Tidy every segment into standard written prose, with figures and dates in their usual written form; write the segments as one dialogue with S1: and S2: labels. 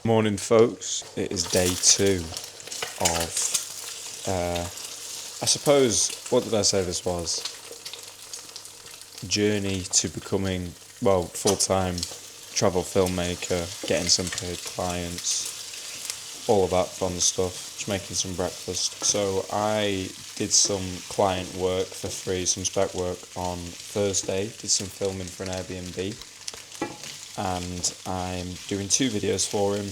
S1: Morning, folks. It is day 2 of, I suppose, what did I say this was? Journey to becoming, full-time travel filmmaker, getting some paid clients, all of that fun stuff, just making some breakfast. So I did some client work for free, some spec work on Thursday, did some filming for an Airbnb, and I'm doing 2 videos for him,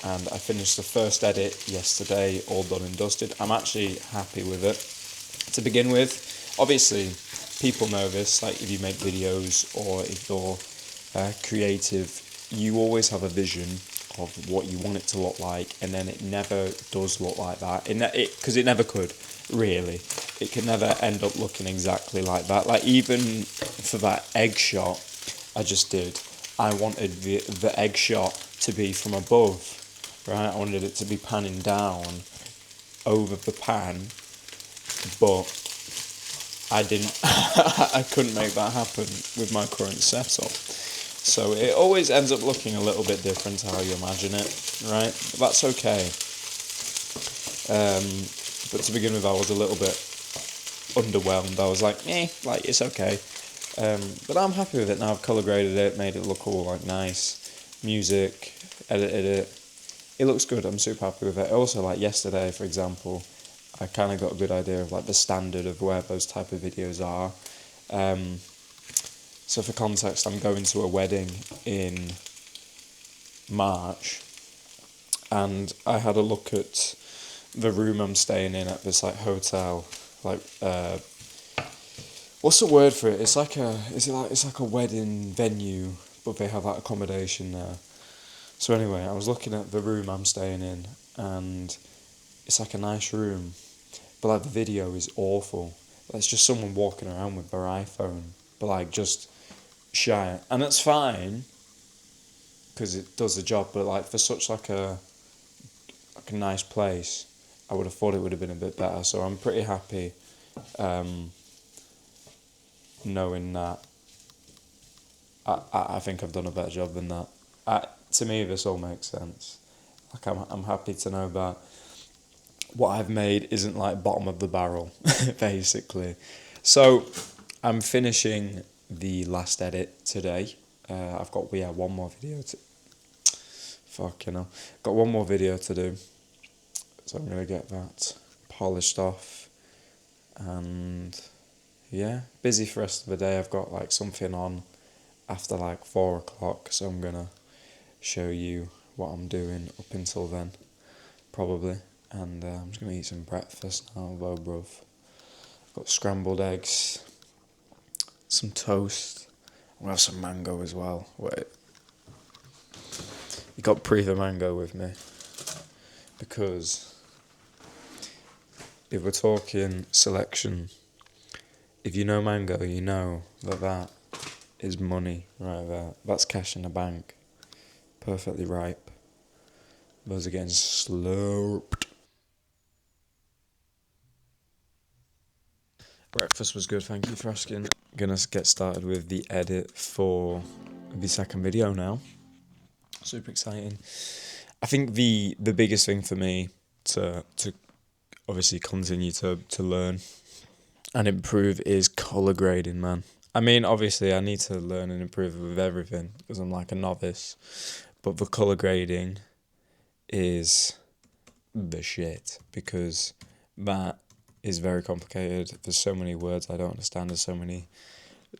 S1: and I finished the first edit yesterday, all done and dusted. I'm actually happy with it. To begin with, obviously, people know this, like if you make videos or if you're creative, you always have a vision of what you want it to look like, and then it never does look like that, because it never could, really. It can never end up looking exactly like that. Like even for that egg shot I just did, I wanted the egg shot to be from above, right? I wanted it to be panning down over the pan, but I didn't. I couldn't make that happen with my current setup. So it always ends up looking a little bit different to how you imagine it, right? But that's okay. But to begin with, I was a little bit underwhelmed. I was like, it's okay. But I'm happy with it now. I've colour graded it, made it look all like nice. Music, edited it. It looks good. I'm super happy with it. Also, like yesterday, for example, I kind of got a good idea of like the standard of where those type of videos are. So for context, I'm going to a wedding in March, and I had a look at the room I'm staying in at this like hotel, like what's the word for it? It's like a wedding venue, but they have that accommodation there. So anyway, I was looking at the room I'm staying in, and it's like a nice room, but like the video is awful. It's just someone walking around with their iPhone, but like just shy, and that's fine because it does the job. But like for such like a nice place, I would have thought it would have been a bit better. So I'm pretty happy, knowing that I think I've done a better job than that. To me, this all makes sense. Like I'm happy to know that what I've made isn't like bottom of the barrel, basically. So I'm finishing the last edit today. I've got one more video to. Got one more video to do. So I'm gonna get that polished off, and yeah, busy for the rest of the day. I've got like something on after like 4 o'clock, so I'm gonna show you what I'm doing up until then, probably. And I'm just gonna eat some breakfast now, though, bruv. I've got scrambled eggs, some toast. I'm gonna have some mango as well. Wait, you got the mango with me, because if we're talking selection, if you know mango, you know that is money right there. That's cash in the bank. Perfectly ripe. Those are getting slurped. Breakfast was good, thank you for asking. Gonna get started with the edit for the second video now. Super exciting. I think the biggest thing for me to obviously continue to learn and improve is colour grading, man. I mean, obviously I need to learn and improve with everything because I'm like a novice, but the colour grading is the shit, because that is very complicated. There's so many words I don't understand. There's so many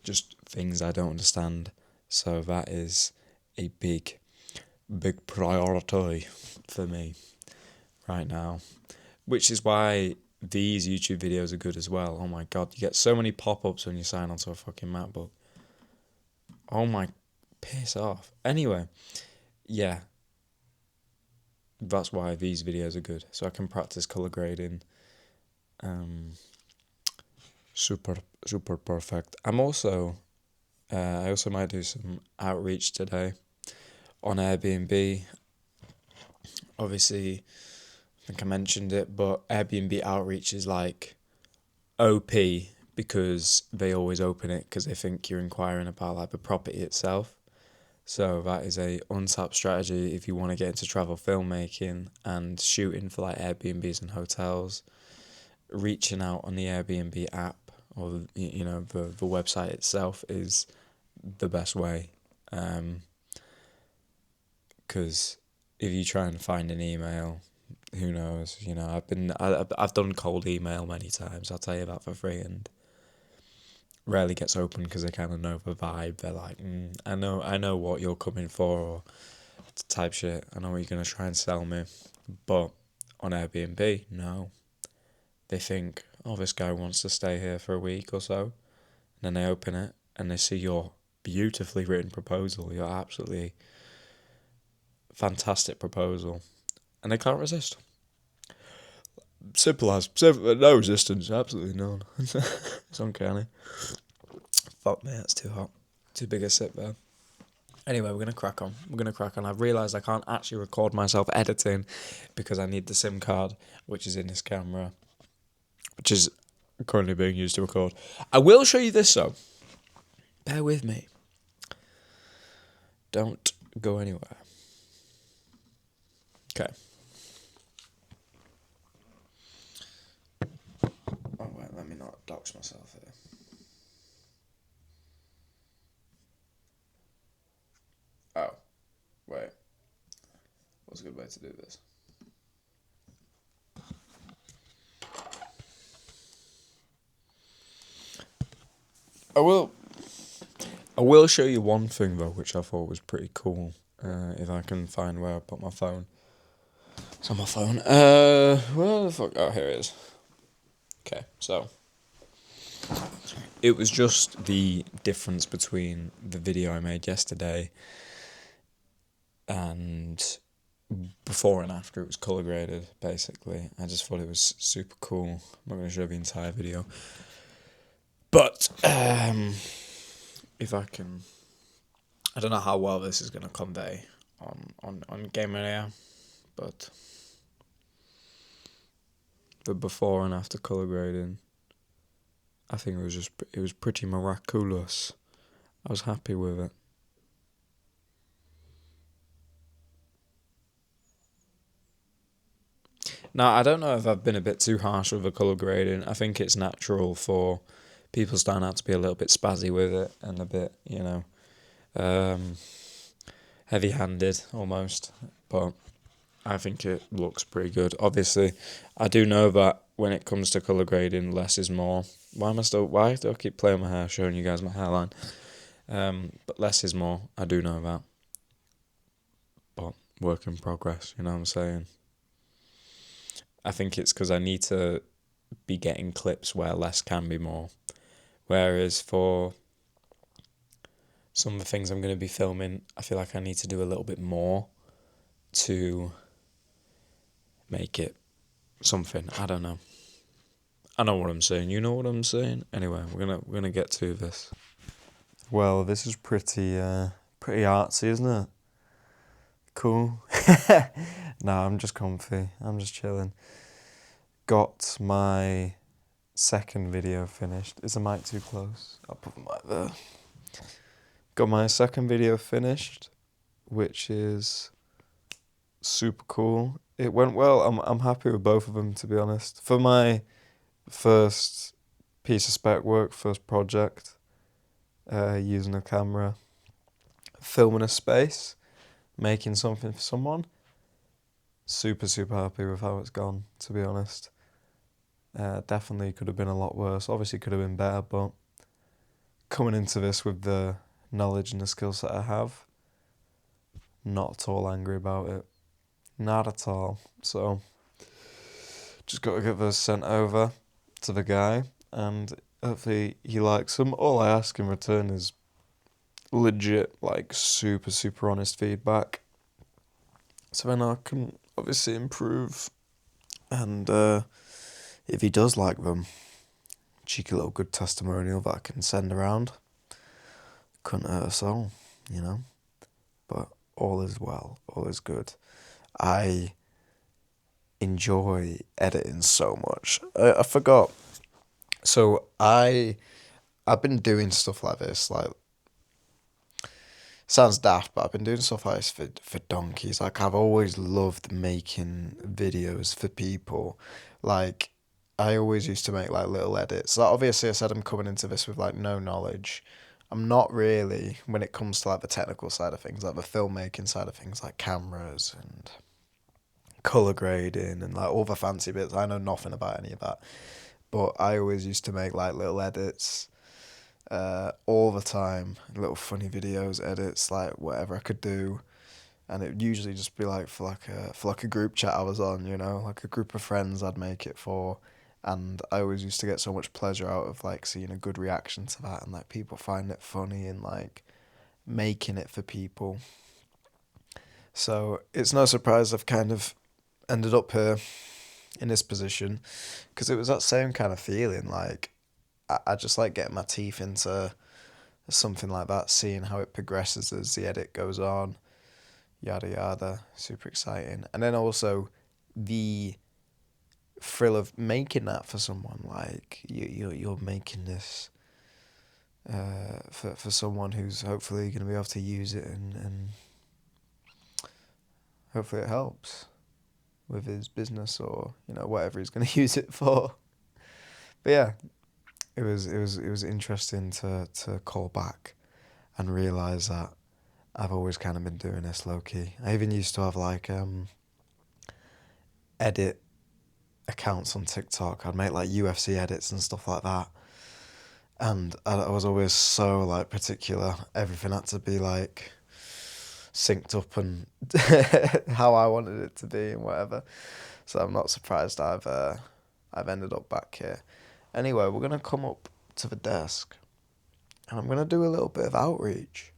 S1: just things I don't understand. So that is a big priority for me right now, which is why these YouTube videos are good as well. Oh my god, you get so many pop-ups when you sign onto a fucking MacBook. Oh my, piss off. Anyway, yeah, that's why these videos are good, so I can practice colour grading. Super perfect. I also might do some outreach today on Airbnb. Obviously, I think I mentioned it, but Airbnb outreach is like OP, because they always open it because they think you're inquiring about like the property itself. So that is a untapped strategy if you want to get into travel filmmaking and shooting for like Airbnbs and hotels. Reaching out on the Airbnb app or the website itself is the best way. Because if you try and find an email, who knows? I've done cold email many times. I'll tell you that for free, and rarely gets open because they kind of know the vibe. They're like, I know what you're coming for, or type shit. I know what you're gonna try and sell me, but on Airbnb, no. They think, oh, this guy wants to stay here for a week or so, and then they open it and they see your beautifully written proposal, your absolutely fantastic proposal, and they can't resist. Simple as no resistance, absolutely none. It's uncanny. Fuck me, that's too hot. Too big a sip there. Anyway, we're gonna crack on. I've realised I can't actually record myself editing because I need the SIM card, which is in this camera, which is currently being used to record. I will show you this though. Bear with me. Don't go anywhere. Okay. Oh wait, let me not dox myself here. Oh, wait. What's a good way to do this? I will show you one thing though, which I thought was pretty cool. If I can find where I put my phone. It's on my phone. Where the fuck? Oh, here it is. Okay, so it was just the difference between the video I made yesterday and before and after. It was color graded, basically. I just thought it was super cool. I'm not going to show the entire video, but if I can, I don't know how well this is going to convey on Game Area, but the before and after color grading, I think it was pretty miraculous. I was happy with it. Now, I don't know if I've been a bit too harsh with the colour grading. I think it's natural for people starting out to be a little bit spazzy with it and a bit, heavy-handed almost. But I think it looks pretty good. Obviously, I do know that when it comes to colour grading, less is more. Why do I keep playing my hair, showing you guys my hairline? But less is more. I do know that. But work in progress, you know what I'm saying? I think it's because I need to be getting clips where less can be more. Whereas for some of the things I'm going to be filming, I feel like I need to do a little bit more to make it something. I don't know. I know what I'm saying. You know what I'm saying? Anyway, we're gonna get to this. Well, this is pretty artsy, isn't it? Cool. Nah, I'm just comfy. I'm just chilling. Got my second video finished. Is the mic too close? I'll put the mic there. Got my second video finished, which is super cool. It went well. I'm happy with both of them, to be honest. For my first piece of spec work, first project, using a camera, filming a space, making something for someone. Super happy with how it's gone, to be honest. Definitely could have been a lot worse. Obviously could have been better, but coming into this with the knowledge and the skill set I have, not at all angry about it. Not at all. So, just got to get those sent over to the guy, and hopefully he likes them. All I ask in return is legit, like, super honest feedback. So then I can obviously improve, and if he does like them, cheeky little good testimonial that I can send around. Couldn't hurt a soul, you know. But all is well, all is good. I enjoy editing so much. I forgot. So I've been doing stuff like this, like
S2: sounds daft, but I've been doing stuff like this for donkeys. Like I've always loved making videos for people. Like I always used to make like little edits. Like obviously I said I'm coming into this with like no knowledge. I'm not really when it comes to like the technical side of things, like the filmmaking side of things, like cameras and color grading and like all the fancy bits. I know nothing about any of that. But I always used to make like little edits all the time, little funny videos, edits, like whatever I could do, and it would usually just be like for like a group chat I was on, you know, like a group of friends I'd make it for, and I always used to get so much pleasure out of like seeing a good reaction to that and like people find it funny and like making it for people. So it's no surprise I've kind of ended up here in this position because it was that same kind of feeling like I just like getting my teeth into something like that, seeing how it progresses as the edit goes on, yada yada, super exciting. And then also the thrill of making that for someone, like you're making this for someone who's hopefully going to be able to use it and hopefully it helps with his business or you know whatever he's going to use it for. But yeah, it was interesting to call back and realize that I've always kind of been doing this low key. I even used to have like edit accounts on TikTok. I'd make like UFC edits and stuff like that. And I was always so like particular. Everything had to be like synced up and how I wanted it to be and whatever. So I'm not surprised I've ended up back here. Anyway, we're gonna come up to the desk and I'm gonna do a little bit of outreach.